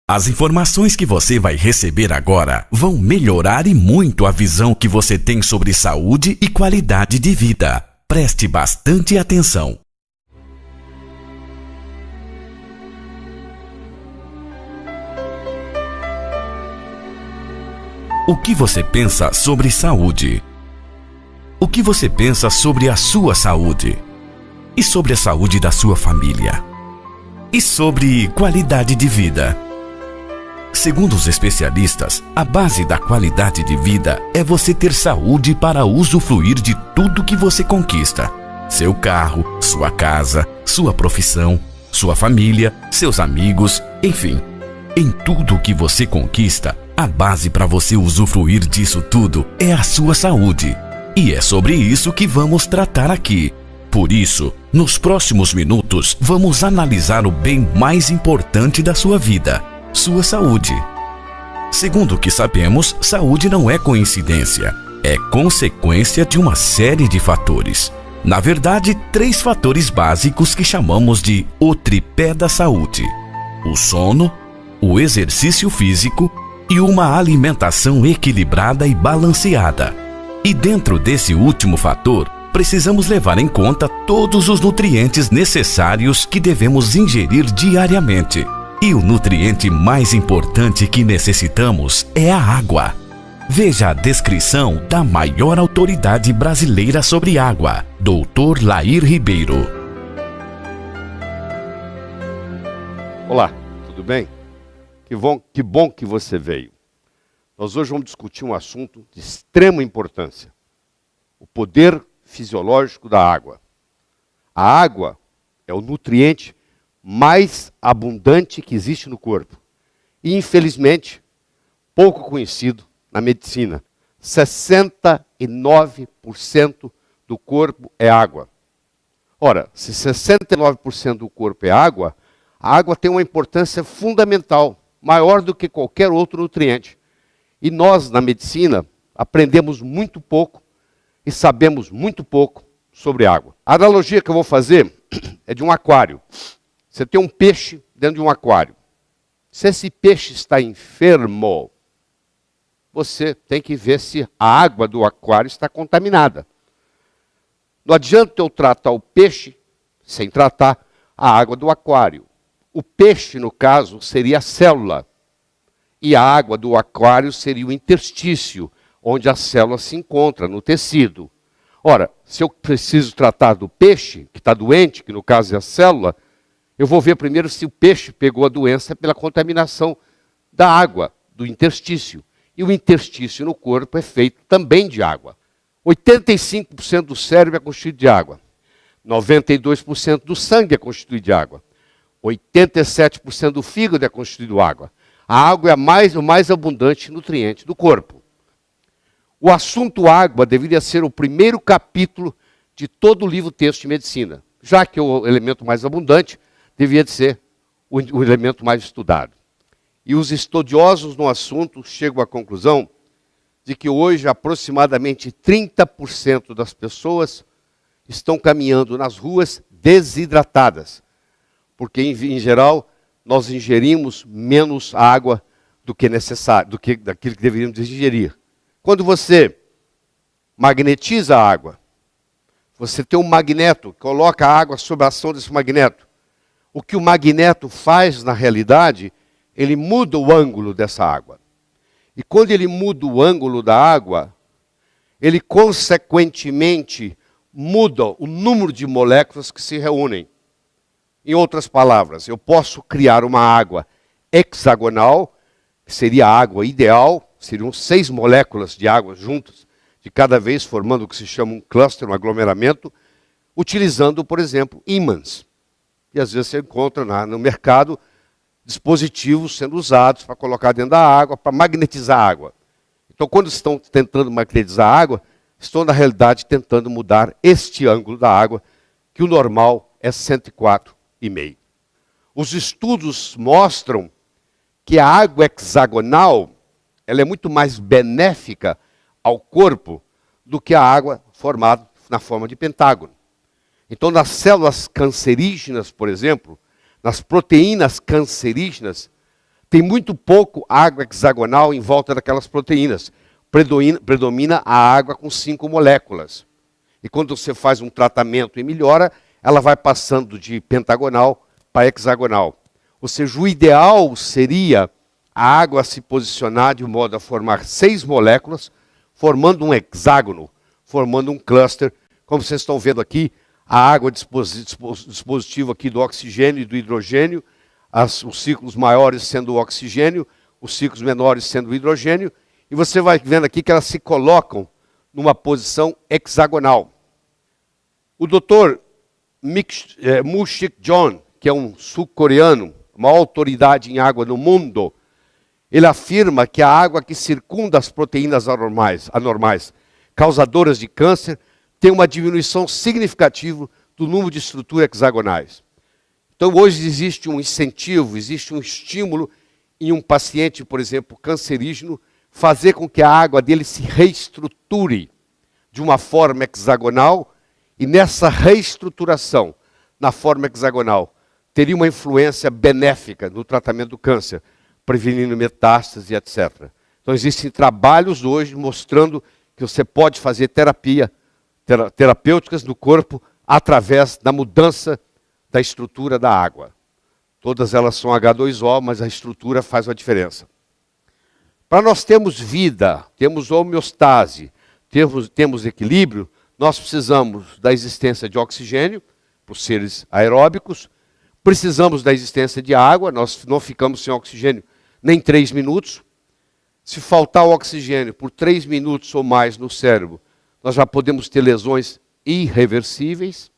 As informações que você vai receber agora vão melhorar e muito a visão que você tem sobre saúde e qualidade de vida. Preste bastante atenção. O que você pensa sobre saúde? O que você pensa sobre a sua saúde? E sobre a saúde da sua família? E sobre qualidade de vida? Segundo os especialistas, a base da qualidade de vida é você ter saúde para usufruir de tudo que você conquista. Seu carro, sua casa, sua profissão, sua família, seus amigos, enfim. Em tudo que você conquista, a base para você usufruir disso tudo é a sua saúde. E é sobre isso que vamos tratar aqui. Por isso, nos próximos minutos, vamos analisar o bem mais importante da sua vida: sua saúde. Segundo o que sabemos, saúde não é coincidência, é consequência de uma série de fatores. Na verdade, 3 fatores básicos que chamamos de o tripé da saúde: o sono, o exercício físico e uma alimentação equilibrada e balanceada. E dentro desse último fator, precisamos levar em conta todos os nutrientes necessários que devemos ingerir diariamente. E o nutriente mais importante que necessitamos é a água. Veja a descrição da maior autoridade brasileira sobre água, Dr. Lair Ribeiro. Olá, tudo bem? Que bom que você veio. Nós hoje vamos discutir um assunto de extrema importância: o poder fisiológico da água. A água é o nutriente mais abundante que existe no corpo. E, infelizmente, pouco conhecido na medicina. 69% do corpo é água. Ora, se 69% do corpo é água, a água tem uma importância fundamental, maior do que qualquer outro nutriente. E nós, na medicina, aprendemos muito pouco e sabemos muito pouco sobre água. A analogia que eu vou fazer é de um aquário. Você tem um peixe dentro de um aquário. Se esse peixe está enfermo, você tem que ver se a água do aquário está contaminada. Não adianta eu tratar o peixe sem tratar a água do aquário. O peixe, no caso, seria a célula. E a água do aquário seria o interstício, onde a célula se encontra, no tecido. Ora, se eu preciso tratar do peixe, que está doente, que no caso é a célula, eu vou ver primeiro se o peixe pegou a doença pela contaminação da água, do interstício. E o interstício no corpo é feito também de água. 85% do cérebro é constituído de água. 92% do sangue é constituído de água. 87% do fígado é constituído de água. A água é o mais abundante nutriente do corpo. O assunto água deveria ser o primeiro capítulo de todo o livro texto de medicina, já que o elemento mais abundante deveria ser o elemento mais estudado. E os estudiosos no assunto chegam à conclusão de que hoje aproximadamente 30% das pessoas estão caminhando nas ruas desidratadas, porque em geral nós ingerimos menos água do que necessário, daquilo que deveríamos ingerir. Quando você magnetiza a água, você tem um magneto, coloca a água sob a ação desse magneto. O que o magneto faz na realidade, ele muda o ângulo dessa água. E quando ele muda o ângulo da água, ele consequentemente muda o número de moléculas que se reúnem. Em outras palavras, eu posso criar uma água hexagonal, que seria a água ideal, seriam 6 moléculas de água juntas, de cada vez formando o que se chama um cluster, um aglomeramento, utilizando, por exemplo, ímãs. E às vezes você encontra no mercado dispositivos sendo usados para colocar dentro da água, para magnetizar a água. Então, quando estão tentando magnetizar a água, estão, na realidade, tentando mudar este ângulo da água, que o normal é 104,5. Os estudos mostram que a água hexagonal ela é muito mais benéfica ao corpo do que a água formada na forma de pentágono. Então, nas células cancerígenas, por exemplo, nas proteínas cancerígenas, Tem muito pouco água hexagonal em volta daquelas proteínas. Predomina a água com 5 moléculas. E quando você faz um tratamento e melhora, ela vai passando de pentagonal para hexagonal. Ou seja, o ideal seria a água se posicionar de modo a formar 6 moléculas, formando um hexágono, formando um cluster. Como vocês estão vendo aqui, a água dispositivo aqui do oxigênio e do hidrogênio, os ciclos maiores sendo o oxigênio, os ciclos menores sendo o hidrogênio, e você vai vendo aqui que elas se colocam numa posição hexagonal. O Dr. Moo-Sik John, que é um sul-coreano, uma autoridade em água no mundo, ele afirma que a água que circunda as proteínas anormais, causadoras de câncer, tem uma diminuição significativa do número de estruturas hexagonais. Então hoje existe um incentivo, existe um estímulo em um paciente, por exemplo, cancerígeno, fazer com que a água dele se reestruture de uma forma hexagonal, e nessa reestruturação, na forma hexagonal, teria uma influência benéfica no tratamento do câncer, prevenindo metástase, etc. Então existem trabalhos hoje mostrando que você pode fazer terapêuticas no corpo através da mudança da estrutura da água. Todas elas são H2O, mas a estrutura faz uma diferença. Para nós termos vida, temos homeostase, temos equilíbrio, nós precisamos da existência de oxigênio, para os seres aeróbicos, precisamos da existência de água, nós não ficamos sem oxigênio nem 3 minutos. Se faltar o oxigênio por 3 minutos ou mais no cérebro, nós já podemos ter lesões irreversíveis.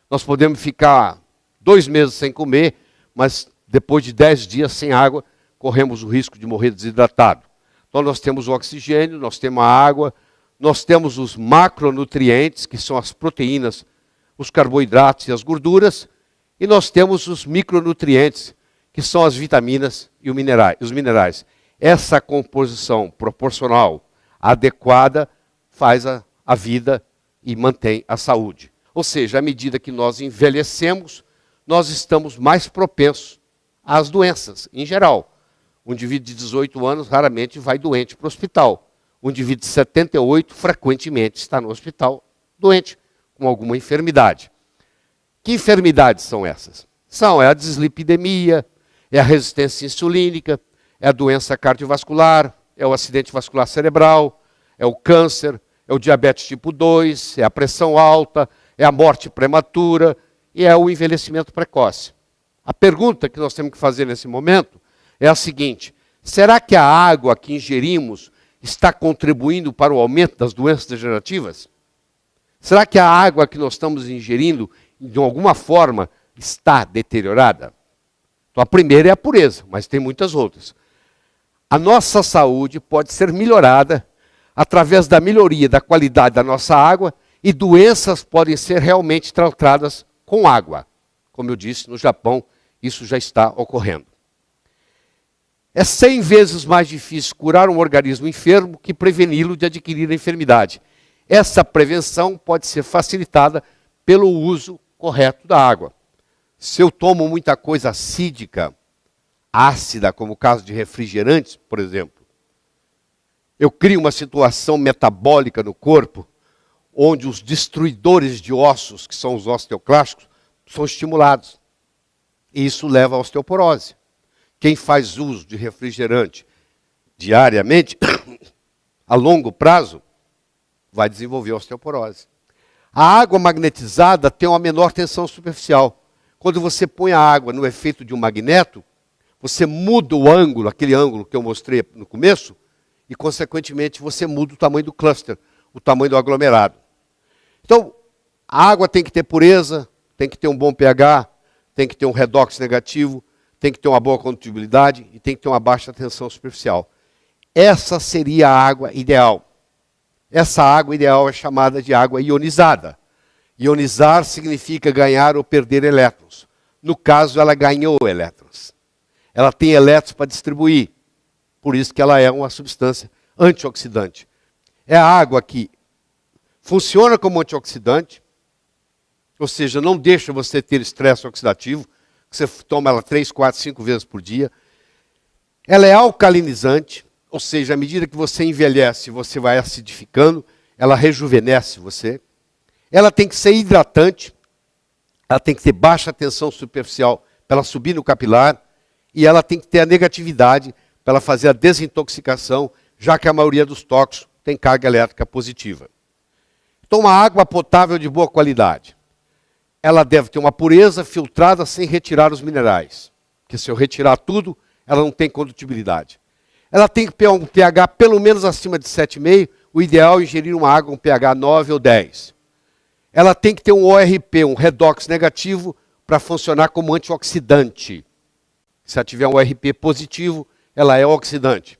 Nós podemos ficar 2 meses sem comer, mas depois de 10 dias sem água, corremos o risco de morrer desidratado. Então nós temos o oxigênio, nós temos a água, nós temos os macronutrientes, que são as proteínas, os carboidratos e as gorduras, e nós temos os micronutrientes, que são as vitaminas e os minerais. Essa composição proporcional adequada faz a vida e mantém a saúde. Ou seja, à medida que nós envelhecemos, nós estamos mais propensos às doenças, em geral. Um indivíduo de 18 anos raramente vai doente para o hospital. Um indivíduo de 78 frequentemente está no hospital doente, com alguma enfermidade. Que enfermidades são essas? É a dislipidemia, é a resistência insulínica, é a doença cardiovascular, é o acidente vascular cerebral, é o câncer, é o diabetes tipo 2, é a pressão alta, é a morte prematura e é o envelhecimento precoce. A pergunta que nós temos que fazer nesse momento é a seguinte: será que a água que ingerimos está contribuindo para o aumento das doenças degenerativas? Será que a água que nós estamos ingerindo, de alguma forma, está deteriorada? Então, a primeira é a pureza, mas tem muitas outras. A nossa saúde pode ser melhorada através da melhoria da qualidade da nossa água, e doenças podem ser realmente tratadas com água. Como eu disse, no Japão, isso já está ocorrendo. É 100 vezes mais difícil curar um organismo enfermo que preveni-lo de adquirir a enfermidade. Essa prevenção pode ser facilitada pelo uso correto da água. Se eu tomo muita coisa acídica, ácida, como o caso de refrigerantes, por exemplo, eu crio uma situação metabólica no corpo, onde os destruidores de ossos, que são os osteoclásticos, são estimulados. E isso leva à osteoporose. Quem faz uso de refrigerante diariamente, a longo prazo, vai desenvolver osteoporose. A água magnetizada tem uma menor tensão superficial. Quando você põe a água no efeito de um magneto, você muda o ângulo, aquele ângulo que eu mostrei no começo, e, consequentemente, você muda o tamanho do cluster, o tamanho do aglomerado. Então, a água tem que ter pureza, tem que ter um bom pH, tem que ter um redox negativo, tem que ter uma boa condutibilidade e tem que ter uma baixa tensão superficial. Essa seria a água ideal. Essa água ideal é chamada de água ionizada. Ionizar significa ganhar ou perder elétrons. No caso, ela ganhou elétrons. Ela tem elétrons para distribuir. Por isso que ela é uma substância antioxidante. É a água que funciona como antioxidante, ou seja, não deixa você ter estresse oxidativo, que você toma ela 3, 4, 5 vezes por dia. Ela é alcalinizante, ou seja, à medida que você envelhece, você vai acidificando, ela rejuvenesce você. Ela tem que ser hidratante, ela tem que ter baixa tensão superficial para ela subir no capilar, e ela tem que ter a negatividade para ela fazer a desintoxicação, já que a maioria dos tóxicos tem carga elétrica positiva. Então, uma água potável de boa qualidade. Ela deve ter uma pureza filtrada sem retirar os minerais. Porque se eu retirar tudo, ela não tem condutibilidade. Ela tem que ter um pH pelo menos acima de 7,5. O ideal é ingerir uma água com pH 9 ou 10. Ela tem que ter um ORP, um redox negativo, para funcionar como antioxidante. Se ela tiver um ORP positivo, ela é oxidante.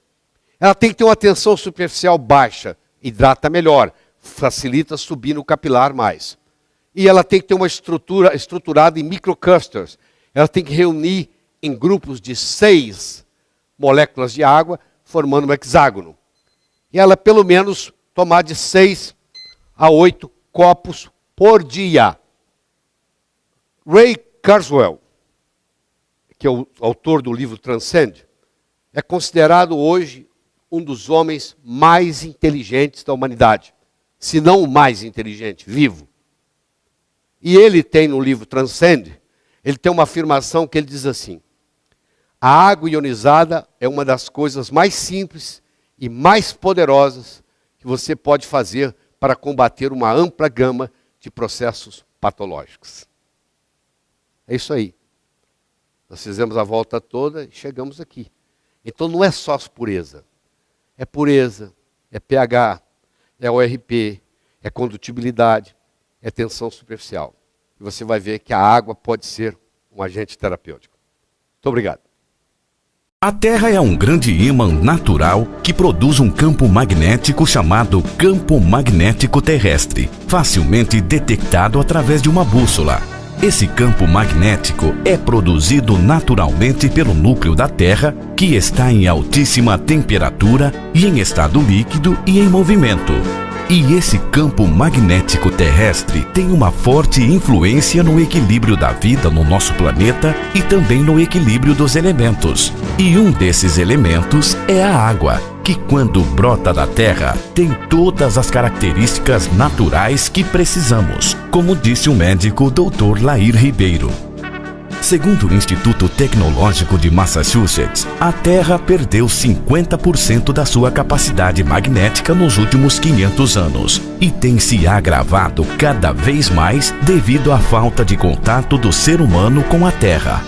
Ela tem que ter uma tensão superficial baixa, hidrata melhor, facilita subir no capilar mais. E ela tem que ter uma estrutura estruturada em microclusters. Ela tem que reunir em grupos de 6 moléculas de água, formando um hexágono. E ela, pelo menos, tomar de 6 a 8 copos por dia. Ray Kurzweil, que é o autor do livro Transcend, é considerado hoje um dos homens mais inteligentes da humanidade, se não o mais inteligente, vivo. E ele tem no livro Transcend, ele tem uma afirmação que ele diz assim: a água ionizada é uma das coisas mais simples e mais poderosas que você pode fazer para combater uma ampla gama de processos patológicos. É isso aí. Nós fizemos a volta toda e chegamos aqui. Então não é só pureza. É pureza, é pH, é ORP, é condutibilidade, é tensão superficial. E você vai ver que a água pode ser um agente terapêutico. Muito obrigado. A Terra é um grande ímã natural que produz um campo magnético chamado campo magnético terrestre, facilmente detectado através de uma bússola. Esse campo magnético é produzido naturalmente pelo núcleo da Terra, que está em altíssima temperatura e em estado líquido e em movimento. E esse campo magnético terrestre tem uma forte influência no equilíbrio da vida no nosso planeta e também no equilíbrio dos elementos. E um desses elementos é a água, que quando brota da terra tem todas as características naturais que precisamos, como disse o médico Dr. Lair Ribeiro. Segundo o Instituto Tecnológico de Massachusetts, a Terra perdeu 50% da sua capacidade magnética nos últimos 500 anos e tem se agravado cada vez mais devido à falta de contato do ser humano com a Terra.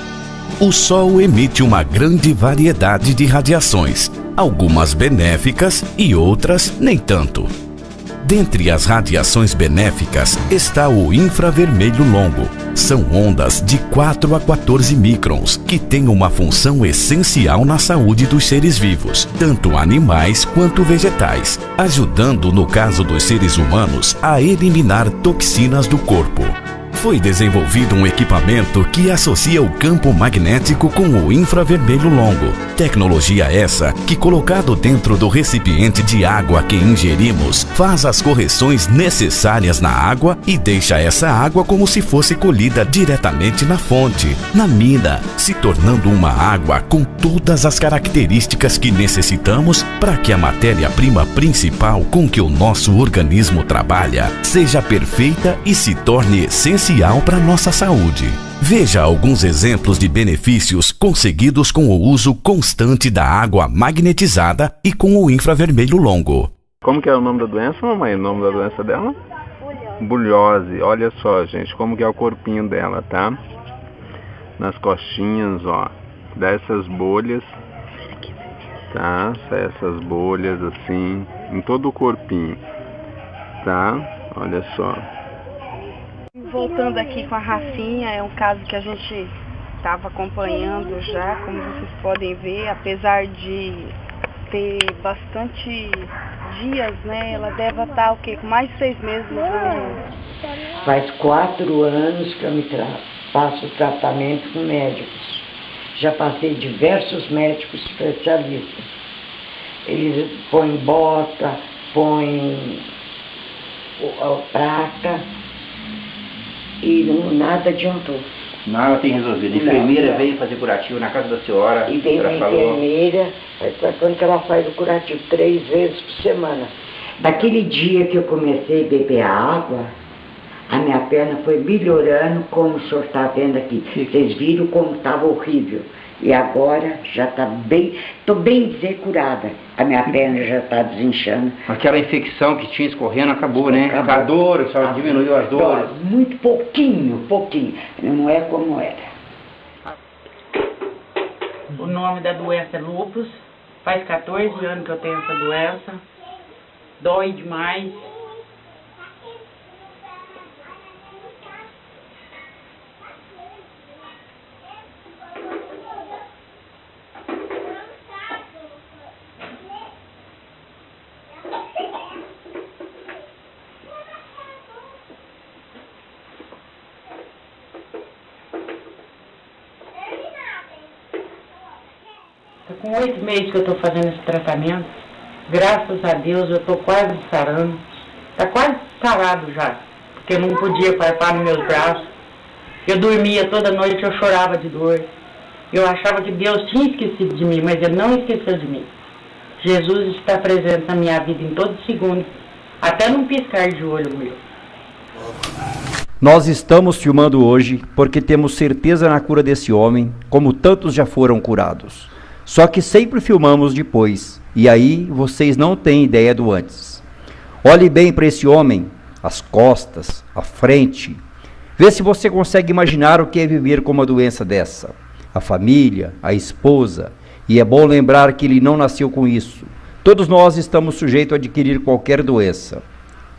O Sol emite uma grande variedade de radiações, algumas benéficas e outras nem tanto. Dentre as radiações benéficas está o infravermelho longo. São ondas de 4 a 14 microns que têm uma função essencial na saúde dos seres vivos, tanto animais quanto vegetais, ajudando, no caso dos seres humanos, a eliminar toxinas do corpo. Foi desenvolvido um equipamento que associa o campo magnético com o infravermelho longo. Tecnologia essa que, colocado dentro do recipiente de água que ingerimos, faz as correções necessárias na água e deixa essa água como se fosse colhida diretamente na fonte, na mina, se tornando uma água com todas as características que necessitamos para que a matéria-prima principal com que o nosso organismo trabalha seja perfeita e se torne essencial para nossa saúde. Veja alguns exemplos de benefícios conseguidos com o uso constante da água magnetizada e com o infravermelho longo. Como que é o nome da doença, mamãe? O nome da doença dela? Bulhose. Olha só, gente, como que é o corpinho dela, tá? Nas costinhas, ó, dessas bolhas, tá? Essas bolhas assim, em todo o corpinho, tá? Olha só. Voltando aqui com a Rafinha, é um caso que a gente estava acompanhando já, como vocês podem ver, apesar de ter bastante dias, né, ela deve estar, o quê? Com mais de 6 meses no exame. Faz 4 anos que eu faço tratamento com médicos. Já passei diversos médicos especialistas. Eles põem bota, põem a placa, e nada adiantou. Nada tem resolvido. A enfermeira veio fazer curativo na casa da senhora. E vem a enfermeira, quando que ela faz o curativo 3 vezes por semana. Daquele dia que eu comecei a beber a água, a minha perna foi melhorando, como o senhor está vendo aqui. Vocês viram como estava horrível. E agora já está bem, estou bem dizer curada. A minha perna já está desinchando. Aquela infecção que tinha escorrendo acabou, né? Acabou. A dor, só diminuiu as dores. Muito pouquinho. Não é como era. O nome da doença é lúpus. Faz 14 anos que eu tenho essa doença. Dói demais. Com 8 meses que eu estou fazendo esse tratamento, graças a Deus eu estou quase sarando. Está quase sarado já, porque eu não podia palpar nos meus braços. Eu dormia toda noite, eu chorava de dor. Eu achava que Deus tinha esquecido de mim, mas Ele não esqueceu de mim. Jesus está presente na minha vida em todo segundo, até num piscar de olho meu. Nós estamos filmando hoje porque temos certeza na cura desse homem, como tantos já foram curados. Só que sempre filmamos depois, e aí vocês não têm ideia do antes. Olhe bem para esse homem, as costas, a frente. Vê se você consegue imaginar o que é viver com uma doença dessa. A família, a esposa, e é bom lembrar que ele não nasceu com isso. Todos nós estamos sujeitos a adquirir qualquer doença.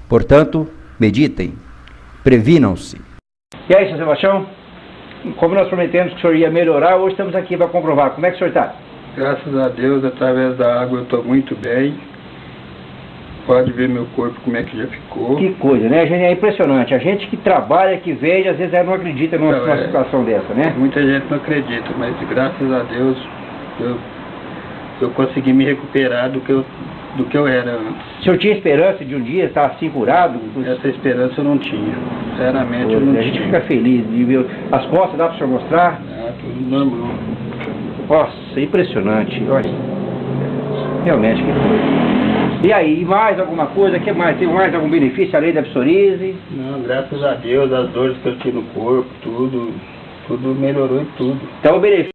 Portanto, meditem, previnam-se. E aí, seu Sebastião? Como nós prometemos que o senhor ia melhorar, hoje estamos aqui para comprovar. Como é que o senhor está? Graças a Deus, através da água eu estou muito bem. Pode ver meu corpo como é que já ficou. Que coisa, né? É impressionante. A gente que trabalha, que veja, às vezes não acredita numa situação dessa, né? Muita gente não acredita, mas graças a Deus eu consegui me recuperar do que eu era antes. O senhor tinha esperança de um dia estar assim curado? Essa esperança eu não tinha. Sinceramente, eu não tinha. A gente fica feliz de ver. As costas dá para o senhor mostrar? Tudo normal. Nossa, impressionante. Olha, realmente, que coisa. E aí, mais alguma coisa? Que mais? Tem mais algum benefício além da psoríase? Não, graças a Deus, as dores que eu tinha no corpo, tudo melhorou e tudo. Então, o benefício